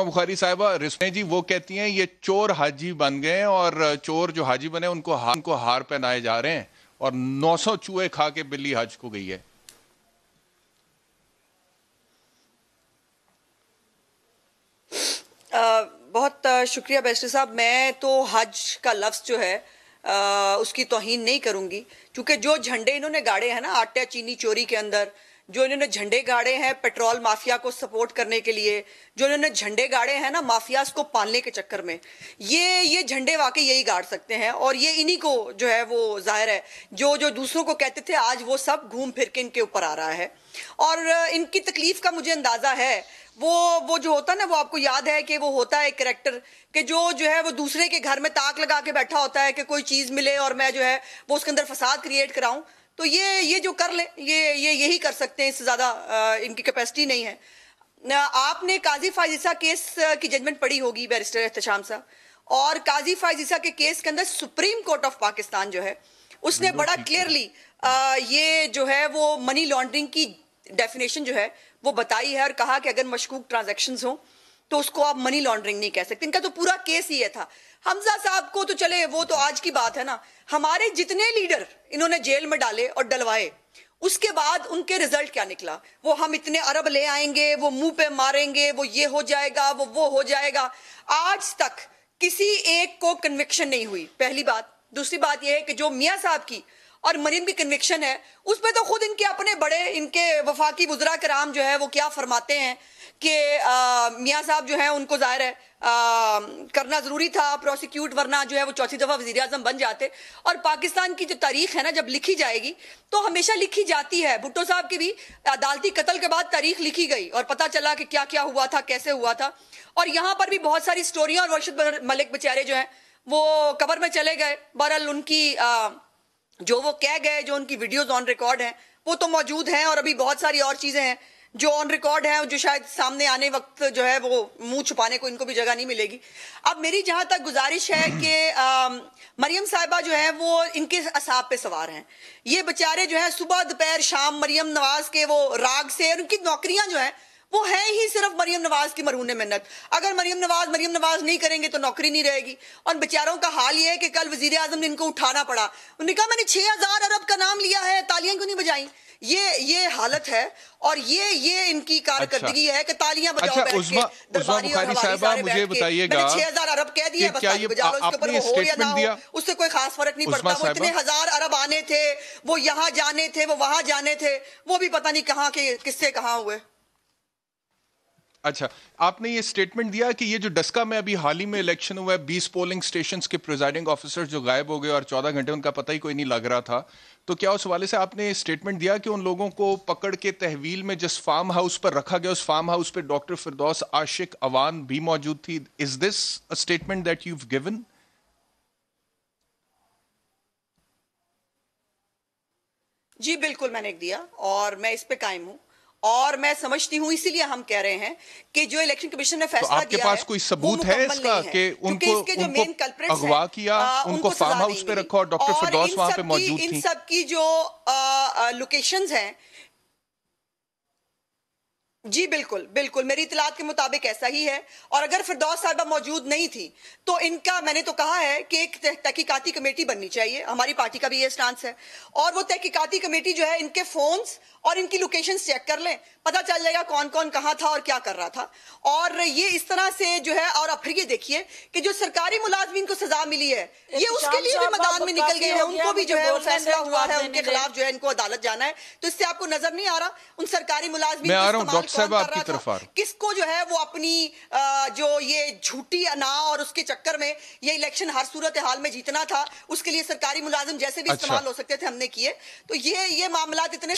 बुखारी साहिबा रिस्मे जी वो कहती हैं ये चोर हाजी बन गए हैं और चोर जो हाजी बने उनको हार पहनाए जा रहे हैं और 900 चूहे खा के बिल्ली हज को गई है। बहुत शुक्रिया बैरिस्टर साहब। मैं तो हज का लफ्ज जो है उसकी तौहीन नहीं करूंगी, क्योंकि जो झंडे इन्होंने गाड़े हैं ना आटा चीनी चोरी के अंदर, जो इन्होंने झंडे गाड़े हैं पेट्रोल माफिया को सपोर्ट करने के लिए, जो इन्होंने झंडे गाड़े हैं ना माफियाज को पालने के चक्कर में, ये झंडे वाकई यही गाड़ सकते हैं। और ये इन्हीं को जो है वो जाहिर है जो दूसरों को कहते थे आज वो सब घूम फिर के इनके ऊपर आ रहा है। और इनकी तकलीफ का मुझे अंदाजा है। वो जो होता है ना, वो आपको याद है कि वो होता है एक करैक्टर कि जो है वो दूसरे के घर में ताक लगा के बैठा होता है कि कोई चीज मिले और मैं जो है वो उसके अंदर फसाद क्रिएट कराऊं। तो ये जो कर ले ये यही कर सकते हैं, इससे ज्यादा इनकी कैपेसिटी नहीं है। आपने काजी फायजीसा केस की जजमेंट पढ़ी होगी बैरिस्टर एहतशाम साहब, और काजी फायजीसा के केस के अंदर सुप्रीम कोर्ट ऑफ पाकिस्तान जो है उसने बड़ा क्लियरली ये जो है वो मनी लॉन्ड्रिंग की डेफिनेशन जो है वो बताई है और कहा कि अगर मशकूक ट्रांजैक्शंस हो तो उसको आप मनी लॉन्ड्रिंग नहीं कह सकते। इनका तो पूरा केस ही ये था। हमजा साहब को तो चले वो तो आज की बात है ना, हमारे जितने लीडर इन्होंने जेल में डाले और डलवाए उसके बाद उनके रिजल्ट क्या निकला, वो हम इतने अरब ले आएंगे, वो मुंह पे मारेंगे, वो ये हो जाएगा, वो हो जाएगा। आज तक किसी एक को कन्विक्शन नहीं हुई, पहली बात। दूसरी बात यह है कि जो मियां साहब की और मरीम की कन्विक्शन है उस पर तो खुद इनके अपने बड़े इनके वफाकी वुज़रा कराम जो है वो क्या फरमाते हैं कि मियां साहब जो है उनको जाहिर है करना जरूरी था प्रोसिक्यूट, वरना जो है वो चौथी दफा वजीर आजम बन जाते। और पाकिस्तान की जो तारीख है ना जब लिखी जाएगी तो हमेशा लिखी जाती है। भुट्टो साहब की भी अदालती कत्ल के बाद तारीख लिखी गई और पता चला कि क्या क्या हुआ था, कैसे हुआ था। और यहाँ पर भी बहुत सारी स्टोरियां, और वर्षद मलिक बेचारे जो है वो कब्र में चले गए। बहरहाल उनकी जो वो कह गए, जो उनकी वीडियोस ऑन रिकॉर्ड हैं वो तो मौजूद हैं, और अभी बहुत सारी और चीजें हैं जो ऑन रिकॉर्ड है, जो शायद सामने आने वक्त जो है वो मुंह छुपाने को इनको भी जगह नहीं मिलेगी। अब मेरी जहां तक गुजारिश है कि मरियम साहिबा जो है वो इनके असाब पे सवार हैं। ये बेचारे जो है सुबह दोपहर शाम मरियम नवाज के वो राग से, और उनकी नौकरियां जो है वो है ही सिर्फ मरियम नवाज की मरहून मिन्नत। अगर मरियम नवाज नहीं करेंगे तो नौकरी नहीं रहेगी। और बेचारों का हाल ये है कि कल वजीर आजम ने इनको उठाना पड़ा, उन्होंने कहा मैंने 6000 अरब का नाम लिया है, तालियां क्यों नहीं बजाई। ये हालत है और ये इनकी कारकर्दगी है कि तालियां बजाओ बैठ के दरबारी और हवाली सारे बैठ के। मैंने 6000 अरब कह दिया, बस ताली बजा लो, इसके ऊपर वो हो या ना हो उससे कोई खास फर्क नहीं पड़ता। वो इतने 1000 अरब आने थे, वो यहाँ जाने थे, वो वहां जाने थे, वो भी पता नहीं कहाँ के किससे कहाँ हुए। अच्छा, आपने ये स्टेटमेंट दिया कि ये जो डस्का में अभी हाल ही में इलेक्शन हुआ है 20 पोलिंग स्टेशंस के प्रिजाइडिंग ऑफिसर्स जो गायब हो गए और 14 घंटे उनका पता ही कोई नहीं लग रहा था, तो क्या उस हवाले से आपने स्टेटमेंट दिया कि उन लोगों को पकड़ के तहवील में जिस फार्म हाउस पर रखा गया उस फार्म हाउस पर डॉक्टर फिरदौस आशिक अवान भी मौजूद थी? Is this a statement that you have given? जी बिल्कुल मैंने दिया और मैं इस पे कायम हूँ, और मैं समझती हूँ इसीलिए हम कह रहे हैं कि जो इलेक्शन कमीशन ने फैसला दिया है, आपके पास कोई सबूत है इसका कि उनको अगवा किया, उनको फार्म हाउस पे रखा और डॉक्टर फिरदौस वहां पे मौजूद थी? इन सब की जो लोकेशंस हैं, जी बिल्कुल मेरी इतलात के मुताबिक ऐसा ही है। और अगर फिरदौस साहिबा मौजूद नहीं थी तो इनका, मैंने तो कहा है कि एक तहकीकाती कमेटी बननी चाहिए, हमारी पार्टी का भी ये स्टांस है। और वो तहकीकाती कमेटी जो है इनके फोन्स और इनकी लोकेशंस चेक कर लें, पता चल जाएगा कौन कौन कहाँ था और क्या कर रहा था। और ये इस तरह से जो है, और अब फिर ये देखिए कि जो सरकारी मुलाजमीन को सजा मिली है ये उसके लिए भी मैदान में निकल गए हैं, उनको भी जो है वो फैसला हुआ है उनके खिलाफ जो है इनको अदालत जाना है। तो इससे आपको नजर नहीं आ रहा उन सरकारी मुलाजमीन किसको जो है वो अपनी जो ये झूठी अना और उसके चक्कर में ये इलेक्शन हर सूरत हाल में जीतना था, उसके लिए सरकारी मुलाजिम जैसे भी इस्तेमाल हो सकते थे हमने किए। तो ये मामला इतने